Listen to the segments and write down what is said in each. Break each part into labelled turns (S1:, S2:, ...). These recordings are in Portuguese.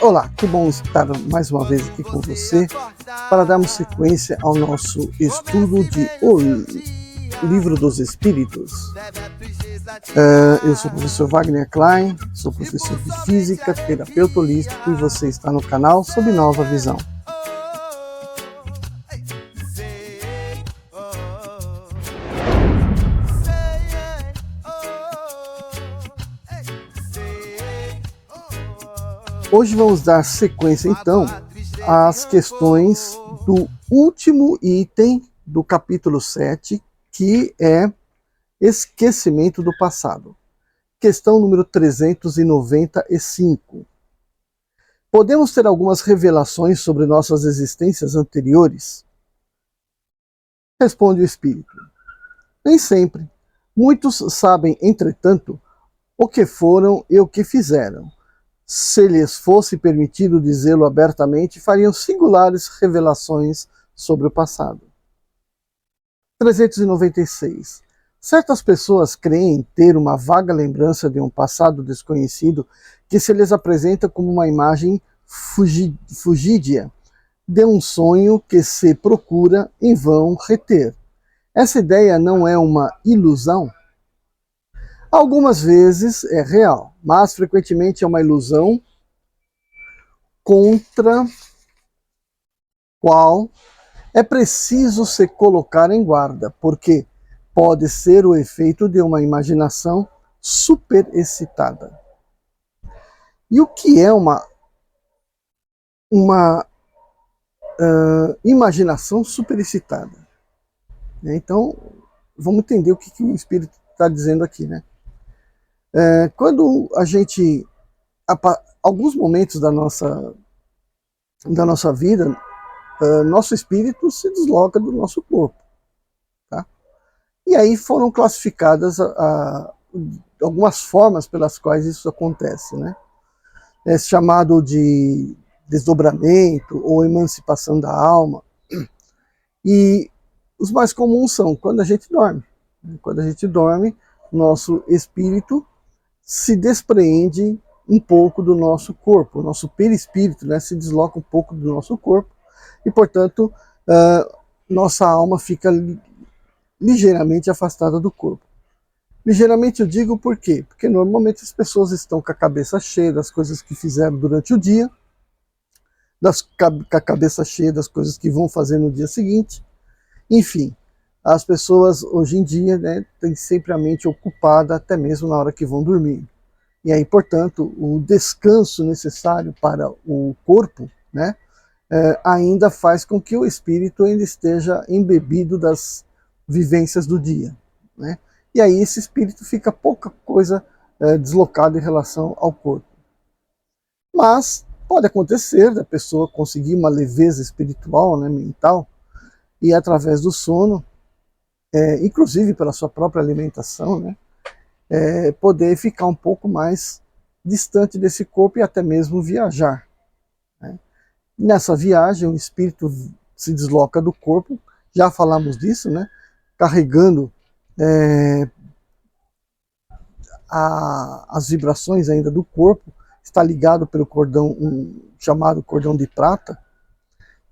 S1: Olá, que bom estar mais uma vez aqui com você para darmos sequência ao nosso estudo de O Livro dos Espíritos. Eu sou o professor Wagner Klein, sou professor de Física, terapeuta holístico e você está no canal Sob Nova Visão. Hoje vamos dar sequência, então, às questões do último item do capítulo 7, que é esquecimento do passado. Questão número 395. Podemos ter algumas revelações sobre nossas existências anteriores? Responde o Espírito. Nem sempre. Muitos sabem, entretanto, o que foram e o que fizeram. Se lhes fosse permitido dizê-lo abertamente, fariam singulares revelações sobre o passado. 396. Certas pessoas creem ter uma vaga lembrança de um passado desconhecido que se lhes apresenta como uma imagem fugídia de um sonho que se procura em vão reter. Essa ideia não é uma ilusão? Algumas vezes é real, mas frequentemente é uma ilusão contra qual é preciso se colocar em guarda, porque pode ser o efeito de uma imaginação superexcitada. E o que é uma imaginação superexcitada? Então, vamos entender o que o Espírito está dizendo aqui, né? Quando a gente, alguns momentos da nossa vida, nosso espírito se desloca do nosso corpo, tá? E aí foram classificadas algumas formas pelas quais isso acontece, né? É chamado de desdobramento ou emancipação da alma. E os mais comuns são quando a gente dorme. Quando a gente dorme, nosso espírito se despreende um pouco do nosso corpo, o nosso perispírito, né, se desloca um pouco do nosso corpo e, portanto, nossa alma fica ligeiramente afastada do corpo. Ligeiramente eu digo por quê? Porque normalmente as pessoas estão com a cabeça cheia das coisas que fizeram durante o dia, com a cabeça cheia das coisas que vão fazer no dia seguinte. Enfim, as pessoas hoje em dia, né, têm sempre a mente ocupada até mesmo na hora que vão dormir. E aí, portanto, o descanso necessário para o corpo, né, ainda faz com que o espírito ainda esteja embebido das vivências do dia, né? E aí esse espírito fica pouca coisa deslocado em relação ao corpo. Mas pode acontecer da pessoa conseguir uma leveza espiritual, né, mental, e através do sono, inclusive pela sua própria alimentação, né, poder ficar um pouco mais distante desse corpo e até mesmo viajar, né? Nessa viagem, o espírito se desloca do corpo, já falamos disso, né? Carregando as vibrações ainda do corpo, está ligado pelo cordão, chamado cordão de prata,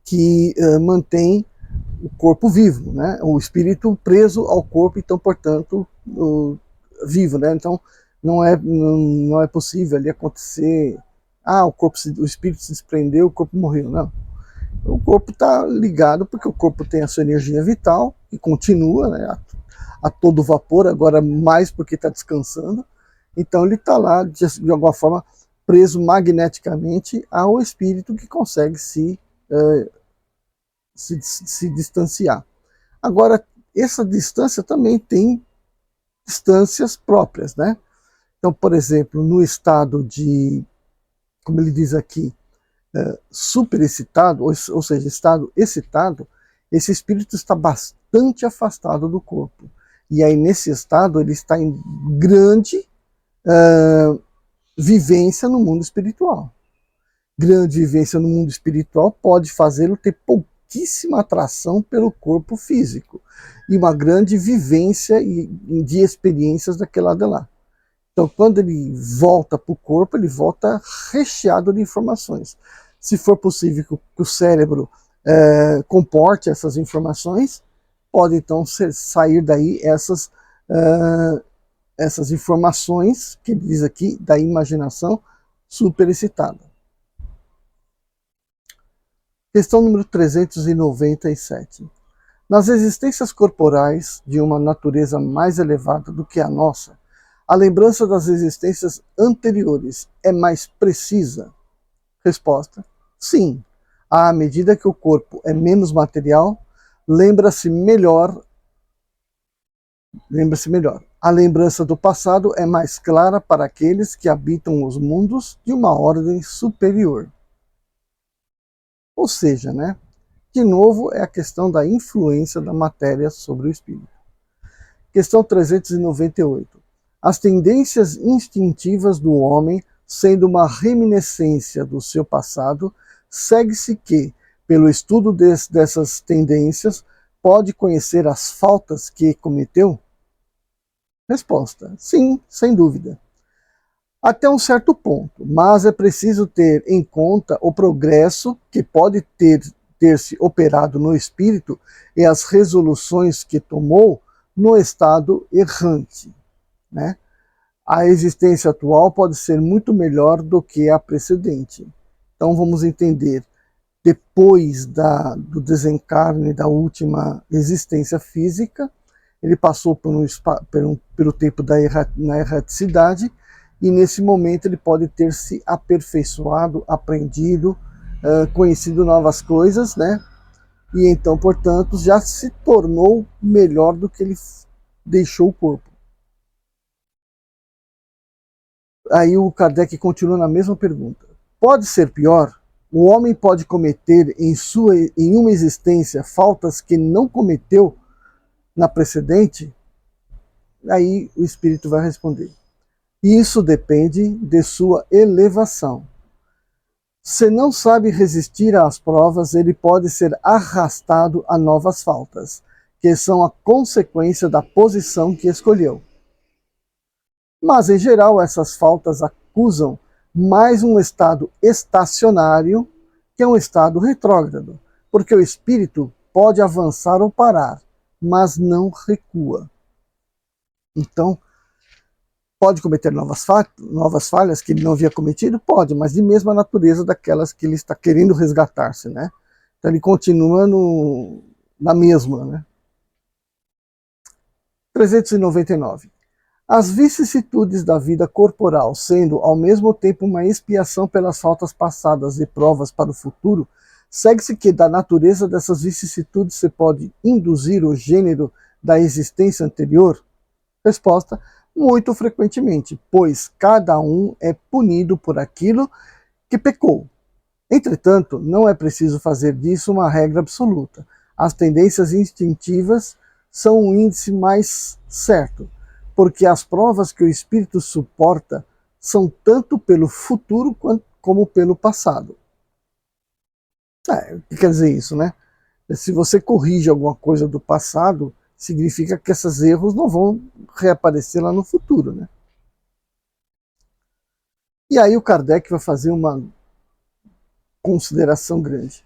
S1: que mantém o corpo vivo, né? O espírito preso ao corpo, então, portanto, vivo, né? Então não é possível ali acontecer, o espírito se desprendeu, o corpo morreu, não. O corpo está ligado porque o corpo tem a sua energia vital e continua, né, a todo vapor, agora mais porque está descansando. Então ele está lá de alguma forma preso magneticamente ao espírito que consegue se distanciar. Agora, essa distância também tem distâncias próprias, né? Então, por exemplo, no estado de, como ele diz aqui, superexcitado, ou seja, estado excitado, esse espírito está bastante afastado do corpo. E aí, nesse estado, ele está em grande vivência no mundo espiritual. Grande vivência no mundo espiritual pode fazê-lo ter pouquíssima atração pelo corpo físico e uma grande vivência de experiências daquele lado de lá. Então, quando ele volta para o corpo, ele volta recheado de informações. Se for possível que o cérebro comporte essas informações, pode então sair daí essas informações, que ele diz aqui, da imaginação superexcitada. Questão número 397. Nas existências corporais de uma natureza mais elevada do que a nossa, a lembrança das existências anteriores é mais precisa? Resposta: sim. À medida que o corpo é menos material, lembra-se melhor. A lembrança do passado é mais clara para aqueles que habitam os mundos de uma ordem superior. Ou seja, né? De novo, é a questão da influência da matéria sobre o espírito. Questão 398. As tendências instintivas do homem, sendo uma reminiscência do seu passado, segue-se que, pelo estudo dessas tendências, pode conhecer as faltas que cometeu? Resposta: sim, sem dúvida. Até um certo ponto, mas é preciso ter em conta o progresso que pode ter-se operado no espírito e as resoluções que tomou no estado errante, né? A existência atual pode ser muito melhor do que a precedente. Então vamos entender, depois do desencarne da última existência física, ele passou pelo tempo na erraticidade, e nesse momento ele pode ter se aperfeiçoado, aprendido, conhecido novas coisas, né? E então, portanto, já se tornou melhor do que ele deixou o corpo. Aí o Kardec continua na mesma pergunta. Pode ser pior? O homem pode cometer em uma existência faltas que não cometeu na precedente? Aí o espírito vai responder: isso depende de sua elevação. Se não sabe resistir às provas, ele pode ser arrastado a novas faltas, que são a consequência da posição que escolheu. Mas, em geral, essas faltas acusam mais um estado estacionário que um estado retrógrado, porque o espírito pode avançar ou parar, mas não recua. Então, pode cometer novas falhas que ele não havia cometido? Pode, mas de mesma natureza daquelas que ele está querendo resgatar-se, né? Então ele continua na mesma, né? 399. As vicissitudes da vida corporal, sendo ao mesmo tempo uma expiação pelas faltas passadas e provas para o futuro, segue-se que da natureza dessas vicissitudes se pode induzir o gênero da existência anterior? Resposta: muito frequentemente, pois cada um é punido por aquilo que pecou. Entretanto, não é preciso fazer disso uma regra absoluta. As tendências instintivas são um índice mais certo, porque as provas que o espírito suporta são tanto pelo futuro como pelo passado. O que quer dizer isso, né? Se você corrige alguma coisa do passado, significa que esses erros não vão reaparecer lá no futuro, né? E aí o Kardec vai fazer uma consideração grande.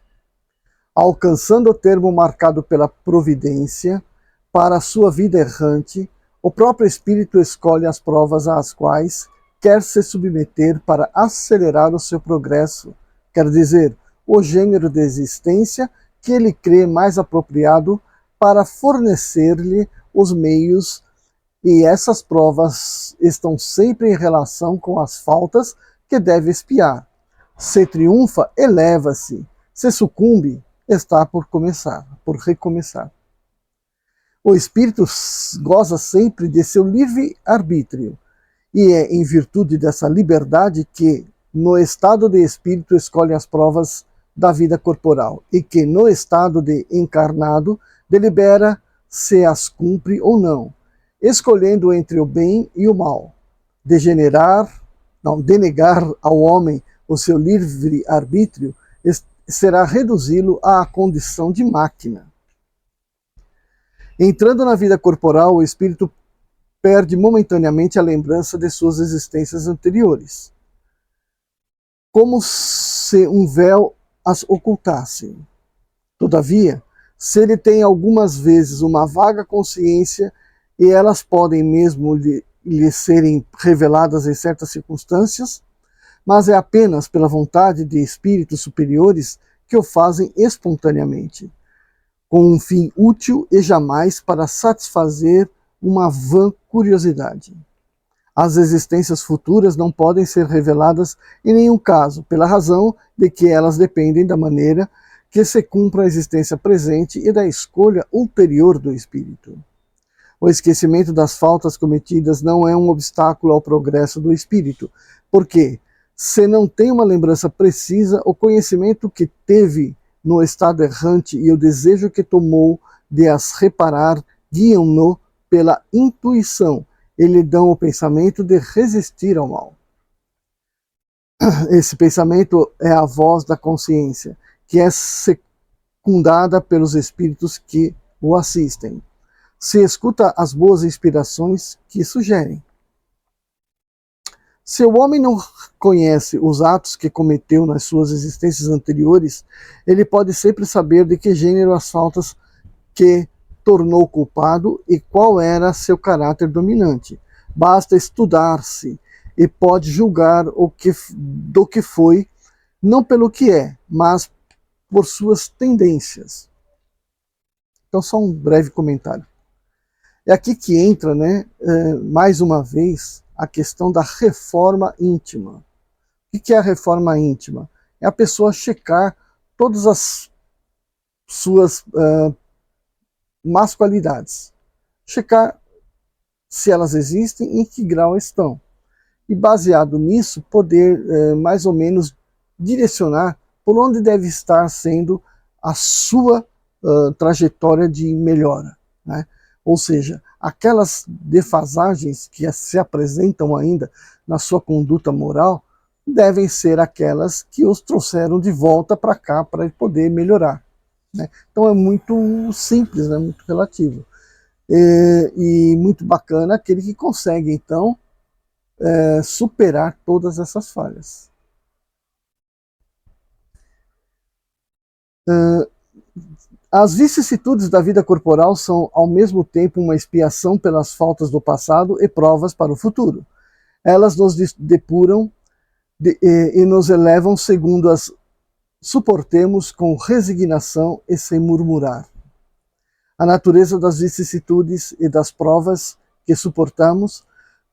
S1: Alcançando o termo marcado pela providência para a sua vida errante, o próprio espírito escolhe as provas às quais quer se submeter para acelerar o seu progresso, quer dizer, o gênero de existência que ele crê mais apropriado para fornecer-lhe os meios, e essas provas estão sempre em relação com as faltas que deve expiar. Se triunfa, eleva-se. Se sucumbe, está por recomeçar. O espírito goza sempre de seu livre-arbítrio, e é em virtude dessa liberdade que, no estado de espírito, escolhe as provas da vida corporal, e que, no estado de encarnado, delibera se as cumpre ou não, escolhendo entre o bem e o mal. Denegar ao homem o seu livre-arbítrio será reduzi-lo à condição de máquina. Entrando na vida corporal, o espírito perde momentaneamente a lembrança de suas existências anteriores, como se um véu as ocultasse. Todavia, se ele tem algumas vezes uma vaga consciência, e elas podem mesmo lhe serem reveladas em certas circunstâncias, mas é apenas pela vontade de espíritos superiores que o fazem espontaneamente, com um fim útil e jamais para satisfazer uma vã curiosidade. As existências futuras não podem ser reveladas em nenhum caso, pela razão de que elas dependem da maneira que se cumpra a existência presente e da escolha ulterior do espírito. O esquecimento das faltas cometidas não é um obstáculo ao progresso do espírito, porque, se não tem uma lembrança precisa, o conhecimento que teve no estado errante e o desejo que tomou de as reparar guiam-no pela intuição e lhe dão o pensamento de resistir ao mal. Esse pensamento é a voz da consciência, que é secundada pelos espíritos que o assistem. Se escuta as boas inspirações que sugerem. Se o homem não conhece os atos que cometeu nas suas existências anteriores, ele pode sempre saber de que gênero as faltas que tornou culpado e qual era seu caráter dominante. Basta estudar-se e pode julgar do que foi, não pelo que é, mas por suas tendências. Então, só um breve comentário. É aqui que entra, né, mais uma vez, a questão da reforma íntima. O que é a reforma íntima? É a pessoa checar todas as suas más qualidades. Checar se elas existem e em que grau estão. E baseado nisso, poder mais ou menos direcionar por onde deve estar sendo a sua trajetória de melhora, né? Ou seja, aquelas defasagens que se apresentam ainda na sua conduta moral devem ser aquelas que os trouxeram de volta para cá para poder melhorar, né? Então é muito simples, né? Muito relativo. E muito bacana aquele que consegue, então, superar todas essas falhas. As vicissitudes da vida corporal são, ao mesmo tempo, uma expiação pelas faltas do passado e provas para o futuro. Elas nos depuram e nos elevam segundo as suportemos com resignação e sem murmurar. A natureza das vicissitudes e das provas que suportamos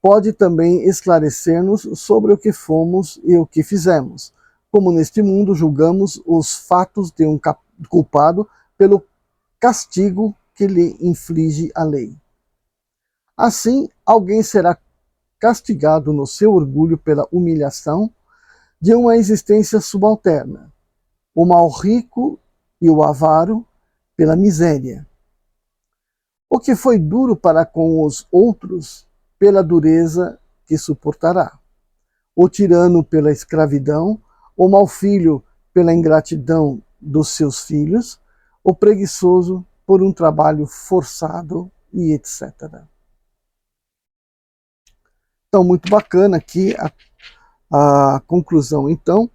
S1: pode também esclarecer-nos sobre o que fomos e o que fizemos, como neste mundo julgamos os fatos de um culpado pelo castigo que lhe inflige a lei. Assim, alguém será castigado no seu orgulho pela humilhação de uma existência subalterna, o mal rico e o avaro pela miséria. O que foi duro para com os outros, pela dureza que suportará. O tirano pela escravidão, o mau filho pela ingratidão dos seus filhos, o preguiçoso por um trabalho forçado e etc. Então, muito bacana aqui a conclusão, então,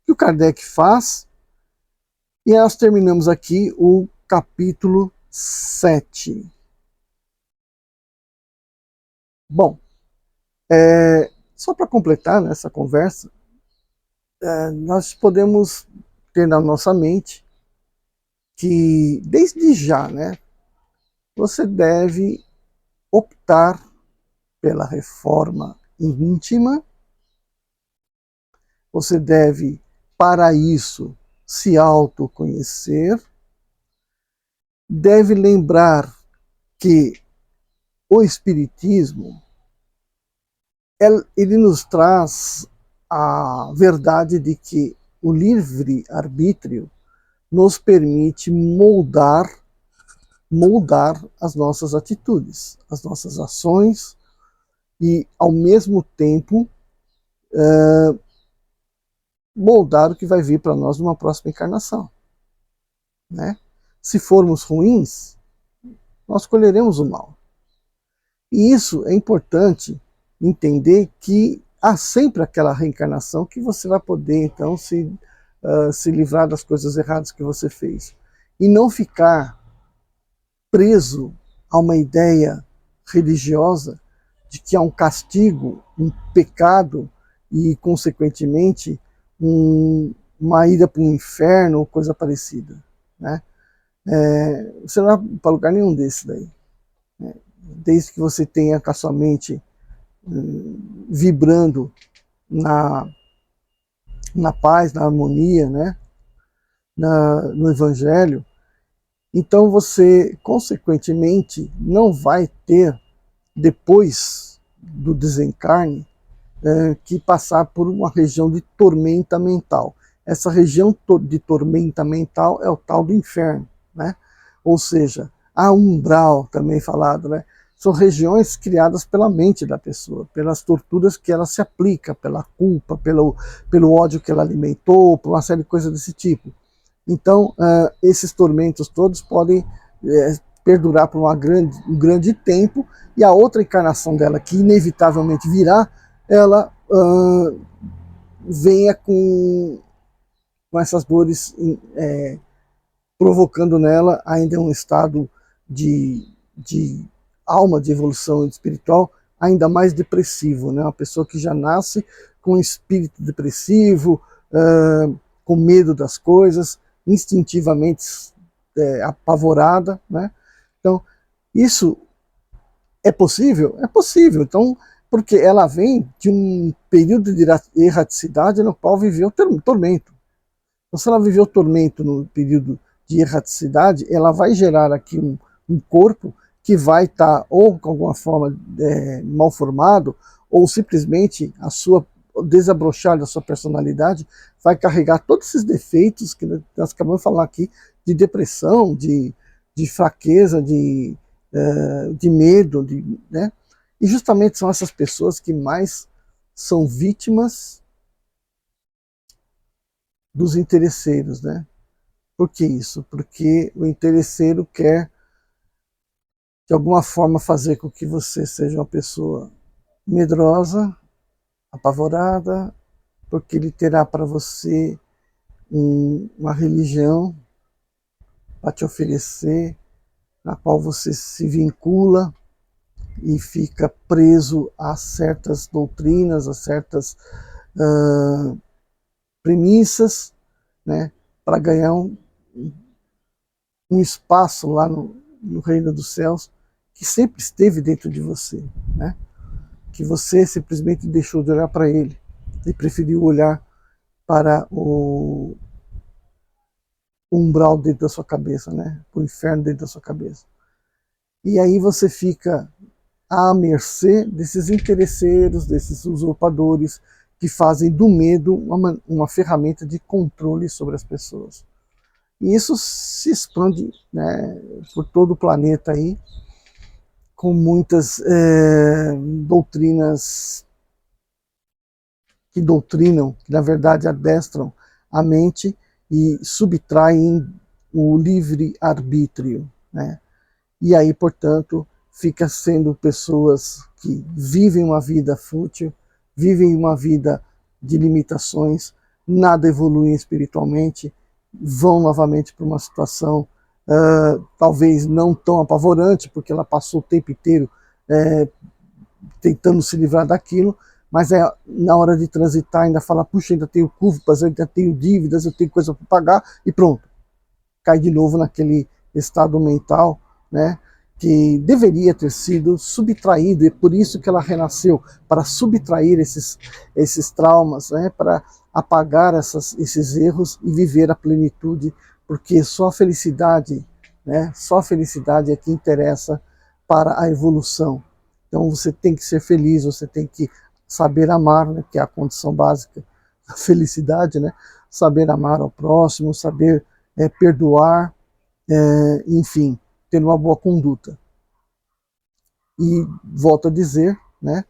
S1: que o Kardec faz, e nós terminamos aqui o capítulo 7. Bom, só para completar nessa conversa, nós podemos ter na nossa mente que, desde já, né, você deve optar pela reforma íntima, você deve, para isso, se autoconhecer, deve lembrar que o Espiritismo, ele nos traz a verdade de que o livre-arbítrio nos permite moldar as nossas atitudes, as nossas ações e, ao mesmo tempo, moldar o que vai vir para nós numa próxima encarnação, né? Se formos ruins, nós colheremos o mal. E isso é importante entender que há sempre aquela reencarnação que você vai poder, então, se livrar das coisas erradas que você fez. E não ficar preso a uma ideia religiosa de que há um castigo, um pecado e, consequentemente, uma ida para o inferno ou coisa parecida, né? Você não vai para lugar nenhum desse daí, né? Desde que você tenha com a sua mente vibrando na, na paz, na harmonia, né? No Evangelho, então você, consequentemente, não vai ter, depois do desencarne, que passar por uma região de tormenta mental. Essa região de tormenta mental é o tal do inferno, né? Ou seja, a umbral, também falado, né? São regiões criadas pela mente da pessoa, pelas torturas que ela se aplica, pela culpa, pelo ódio que ela alimentou, por uma série de coisas desse tipo. Então, esses tormentos todos podem perdurar por um grande tempo, e a outra encarnação dela, que inevitavelmente virá, ela venha com essas dores, provocando nela ainda um estado de alma, de evolução espiritual, ainda mais depressivo, né? Uma pessoa que já nasce com um espírito depressivo, com medo das coisas, instintivamente apavorada, né? Então, isso é possível? É possível. Então, porque ela vem de um período de erraticidade no qual viveu tormento. Então, se ela viveu tormento no período de erraticidade, ela vai gerar aqui um corpo que vai estar ou com alguma forma mal formado, ou simplesmente desabrochar da sua personalidade, vai carregar todos esses defeitos que nós acabamos de falar aqui, de depressão, de fraqueza, de medo, né? E justamente são essas pessoas que mais são vítimas dos interesseiros, né? Por que isso? Porque o interesseiro quer, de alguma forma, fazer com que você seja uma pessoa medrosa, apavorada, porque ele terá para você uma religião para te oferecer, na qual você se vincula e fica preso a certas doutrinas, a certas premissas, né, para ganhar um espaço lá no reino dos céus que sempre esteve dentro de você, né? Que você simplesmente deixou de olhar para ele e preferiu olhar para o umbral dentro da sua cabeça, né? O inferno dentro da sua cabeça. E aí você fica à mercê desses interesseiros, desses usurpadores que fazem do medo uma ferramenta de controle sobre as pessoas. E isso se expande, né, por todo o planeta aí, com muitas doutrinas que doutrinam, que na verdade adestram a mente e subtraem o livre-arbítrio, né? E aí, portanto, fica sendo pessoas que vivem uma vida fútil, vivem uma vida de limitações, nada evoluem espiritualmente, vão novamente para uma situação talvez não tão apavorante, porque ela passou o tempo inteiro tentando se livrar daquilo, mas na hora de transitar ainda fala, puxa, ainda tenho culpas, eu ainda tenho dívidas, eu tenho coisa para pagar, e pronto, cai de novo naquele estado mental, né, que deveria ter sido subtraído, e por isso que ela renasceu, para subtrair esses traumas, né, para apagar esses erros e viver a plenitude, porque só a felicidade, né, só a felicidade é que interessa para a evolução. Então você tem que ser feliz, você tem que saber amar, né, que é a condição básica da felicidade, né, saber amar ao próximo, saber perdoar, enfim, ter uma boa conduta. E volto a dizer, né,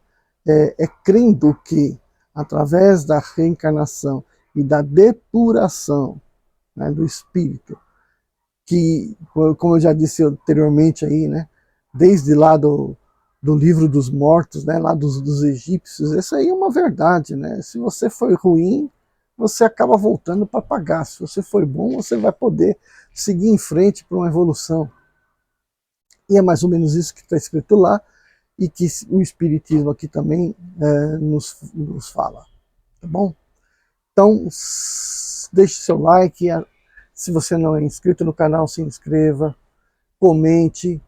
S1: crendo que através da reencarnação e da depuração, né, do espírito, que, como eu já disse anteriormente aí, né, desde lá do livro dos mortos, né, lá dos egípcios. Isso aí é uma verdade, né? Se você foi ruim, você acaba voltando para pagar. Se você foi bom, você vai poder seguir em frente para uma evolução. E é mais ou menos isso que está escrito lá, e que o Espiritismo aqui também nos fala. Tá bom? Então, deixe seu like. Se você não é inscrito no canal, se inscreva, comente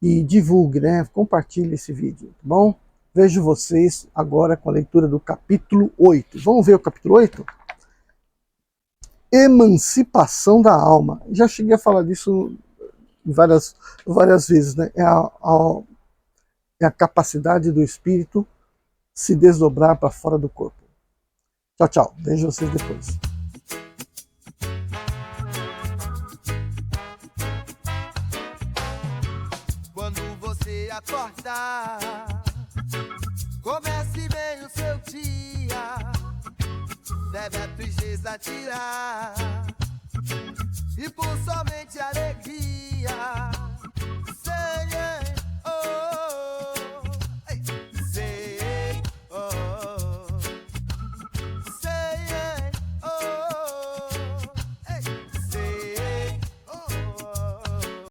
S1: e divulgue, né? Compartilhe esse vídeo, tá bom? Vejo vocês agora com a leitura do capítulo 8. Vamos ver o capítulo 8? Emancipação da alma. Já cheguei a falar disso várias vezes, né? É a capacidade do espírito se desdobrar para fora do corpo. Tchau, tchau. Vejo vocês depois.
S2: Quando você acordar, comece bem o seu dia. Deve a tristeza tirar e por somente alegria